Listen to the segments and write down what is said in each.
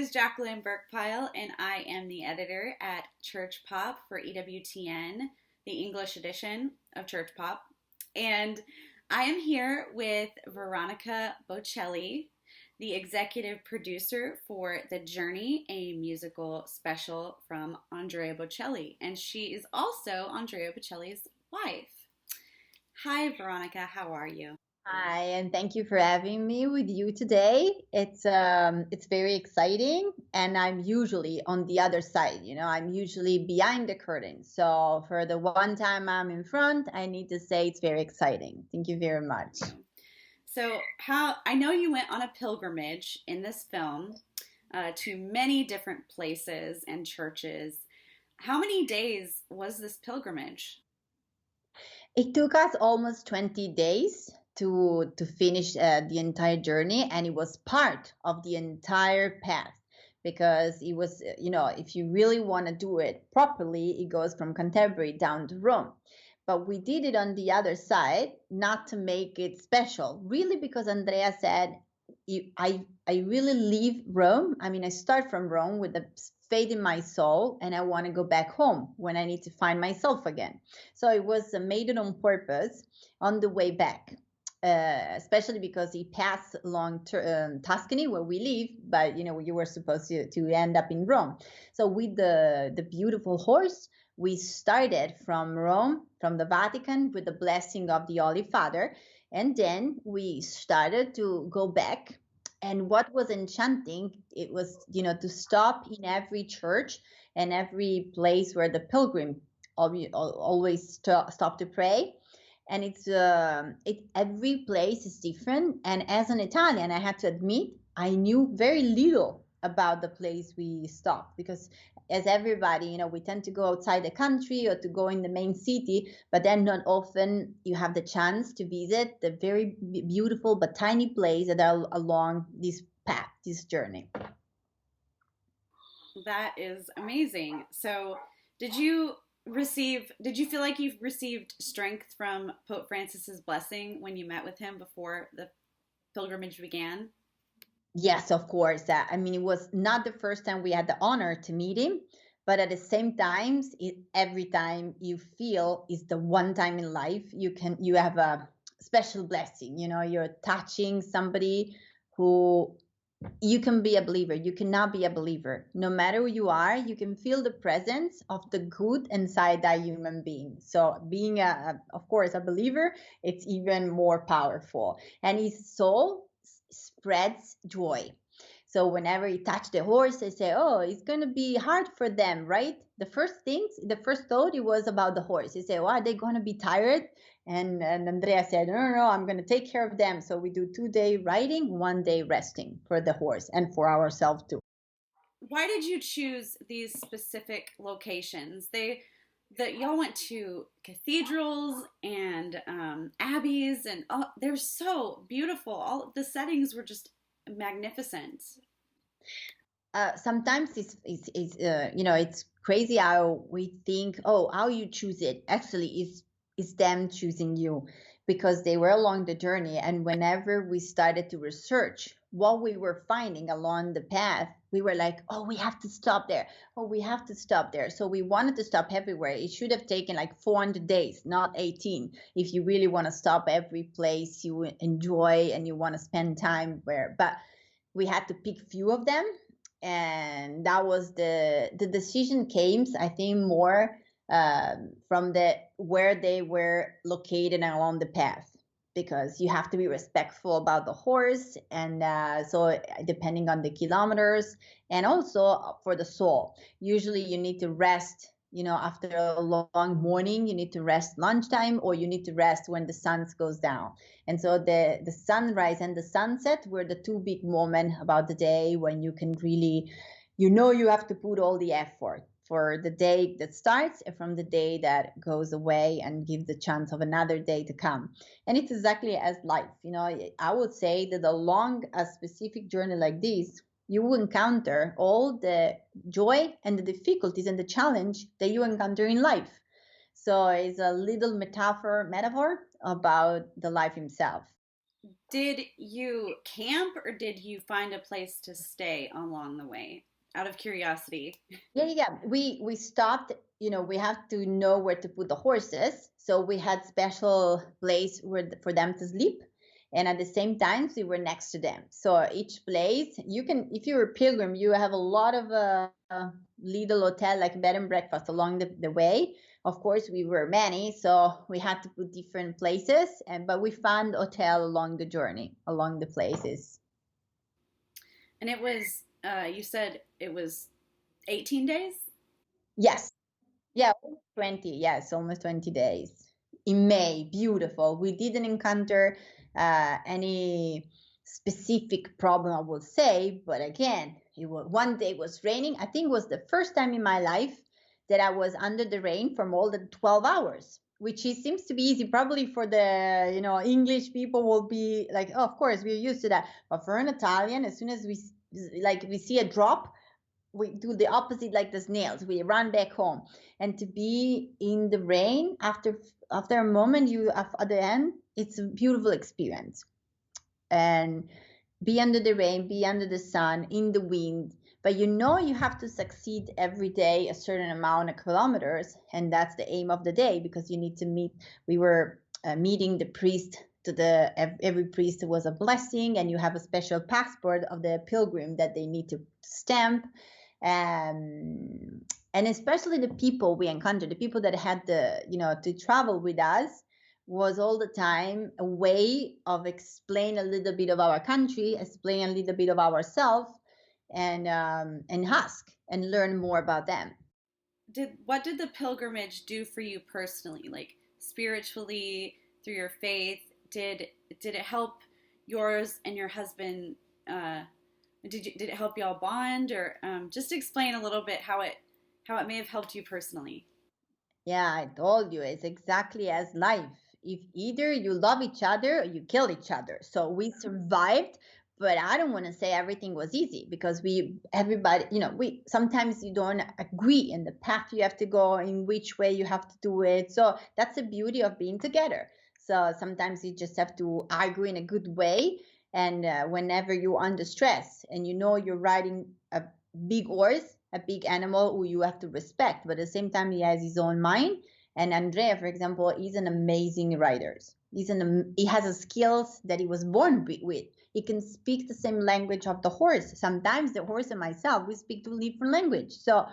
is Jacqueline Burkepile, and I am the editor at ChurchPOP for EWTN, the English edition of ChurchPOP. And I am here with Veronica Bocelli, the executive producer for The Journey, a musical special from Andrea Bocelli. And she is also Andrea Bocelli's wife. Hi, Veronica. How are you? Hi, and thank you for having me with you today. It's very exciting, and I'm usually on the other side. I'm usually behind the curtain. So for the one time I'm in front, I need to say it's very exciting. Thank you very much. So, I know you went on a pilgrimage in this film to many different places and churches. How many days was this pilgrimage? It took us almost 20 days to finish the entire journey, and it was part of the entire path because it was, if you really want to do it properly, it goes from Canterbury down to Rome. But we did it on the other side, not to make it special, really, because Andrea said, I really leave Rome. I mean, I start from Rome with the faith in my soul, and I want to go back home when I need to find myself again. So it was made it on purpose on the way back, especially because he passed along Tuscany where we live, but you were supposed to end up in Rome. So with the beautiful horse, we started from Rome, from the Vatican, with the blessing of the Holy Father, and then we started to go back. And what was enchanting, it was, to stop in every church and every place where the pilgrim always stop to pray. And every place is different. And as an Italian, I have to admit, I knew very little about the place we stopped because as everybody, we tend to go outside the country or to go in the main city, but then not often you have the chance to visit the very beautiful but tiny place that are along this path, this journey. That is amazing. So, did you feel like you've received strength from Pope Francis's blessing when you met with him before the pilgrimage began? Yes, of course. It was not the first time we had the honor to meet him, but at the same time, every time you feel is the one time in life you have a special blessing. You're touching somebody who you can be a believer. You cannot be a believer. No matter who you are, you can feel the presence of the good inside that human being. So being of course, a believer, it's even more powerful. And his soul spreads joy. So whenever you touch the horse, they say, oh, it's going to be hard for them, right? The first thought it was about the horse. He said, well, are they going to be tired? And Andrea said, no, I'm going to take care of them. So we do 2 day riding, 1 day resting for the horse and for ourselves too. Why did you choose these specific locations? Y'all went to cathedrals and abbeys, and they're so beautiful. All the settings were just magnificent. Sometimes it's crazy how we think, oh, how you choose it. Actually, it's them choosing you because they were along the journey. And whenever we started to research what we were finding along the path, we were like, oh, we have to stop there. Oh, we have to stop there. So we wanted to stop everywhere. It should have taken like 400 days, not 18, if you really want to stop every place you enjoy and you want to spend time where. But we had to pick few of them. And that was the decision came, I think, more from where they were located along the path, because you have to be respectful about the horse, and so depending on the kilometers, and also for the soul, usually you need to rest, after a long morning, you need to rest lunchtime, or you need to rest when the sun goes down. And so the sunrise and the sunset were the two big moments about the day when you can really, you have to put all the effort for the day that starts and from the day that goes away and give the chance of another day to come. And it's exactly as life. I would say that along a specific journey like this, you will encounter all the joy and the difficulties and the challenge that you encounter in life. So it's a little metaphor about the life himself. Did you camp or did you find a place to stay along the way? Out of curiosity. Yeah. We stopped. We have to know where to put the horses, so we had special place where for them to sleep, and at the same time we were next to them. So each place you can, if you're a pilgrim, you have a lot of little hotel like bed and breakfast along the way. Of course, we were many, so we had to put different places, and but we found hotel along the journey, along the places. And it was, you said it was 18 days? Yes. Yeah, 20. Yes, almost 20 days. In May, beautiful. We didn't encounter any specific problem, I would say, but again, one day it was raining. I think it was the first time in my life that I was under the rain for more than 12 hours, which seems to be easy. Probably for the, English people will be like, oh, of course, we're used to that. But for an Italian, as soon as we see a drop, we do the opposite like the snails. We run back home, and to be in the rain after a moment you at the end, it's a beautiful experience. And be under the rain, be under the sun, in the wind, but you have to succeed every day a certain amount of kilometers, and that's the aim of the day, because you need to meet. We were meeting the priest. Every priest was a blessing, and you have a special passport of the pilgrim that they need to stamp. And especially the people we encountered, the people that had to travel with us, was all the time a way of explain a little bit of our country, explain a little bit of ourselves, and ask and learn more about them. What did the pilgrimage do for you personally, like spiritually, through your faith? Did it help yours and your husband? Did it help y'all bond, or just explain a little bit how it may have helped you personally? Yeah, I told you, it's exactly as life. If either you love each other or you kill each other. So we survived, but I don't want to say everything was easy, because everybody, we sometimes you don't agree in the path you have to go, in which way you have to do it. So that's the beauty of being together. So sometimes you just have to argue in a good way. And whenever you're under stress and you're riding a big horse, a big animal who you have to respect, but at the same time he has his own mind. And Andrea, for example, is an amazing writer. He has a skills that he was born with. He can speak the same language of the horse. Sometimes the horse and myself, we speak two different language. So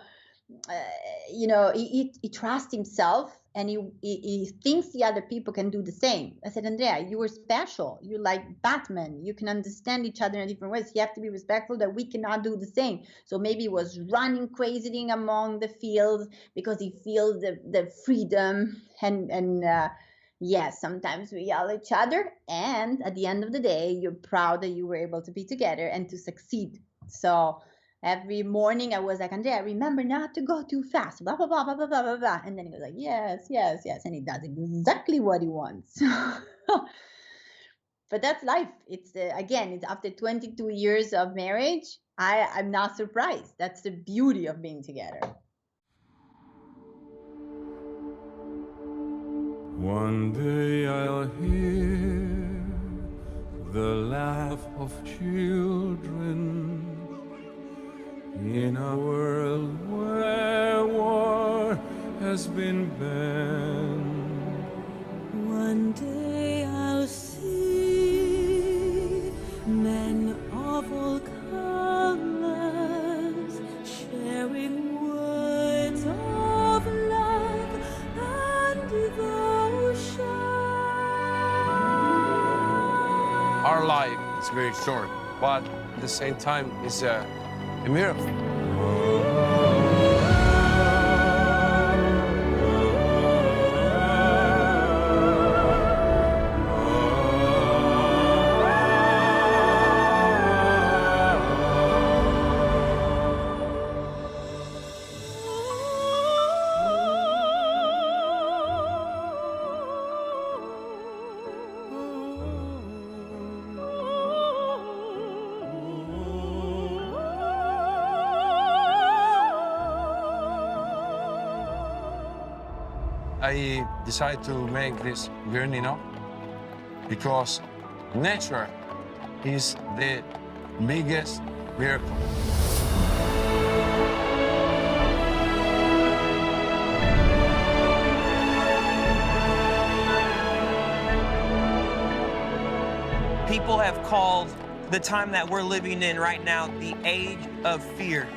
he trusts himself, and he thinks the other people can do the same. I said, Andrea, you are special. You're like Batman. You can understand each other in different ways. You have to be respectful that we cannot do the same. So maybe he was running crazy among the fields because he feels the freedom. And yes, sometimes we yell at each other. And at the end of the day, you're proud that you were able to be together and to succeed. So every morning I was like, Andrea, remember not to go too fast, blah, blah, blah, blah, blah, blah, blah. And then he goes like, yes, yes, yes. And he does exactly what he wants. But that's life. It's after 22 years of marriage, I'm not surprised. That's the beauty of being together. One day I'll hear the laugh of children in a world where war has been banned. One day I'll see men of all colors sharing words of love and devotion. Our life is very short, but at the same time, it's a miracle. I decided to make this journey now because Nature is the biggest miracle. People have called the time that we're living in right now the age of fear.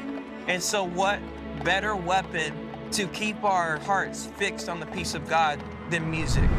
And so what better weapon to keep our hearts fixed on the peace of God than music?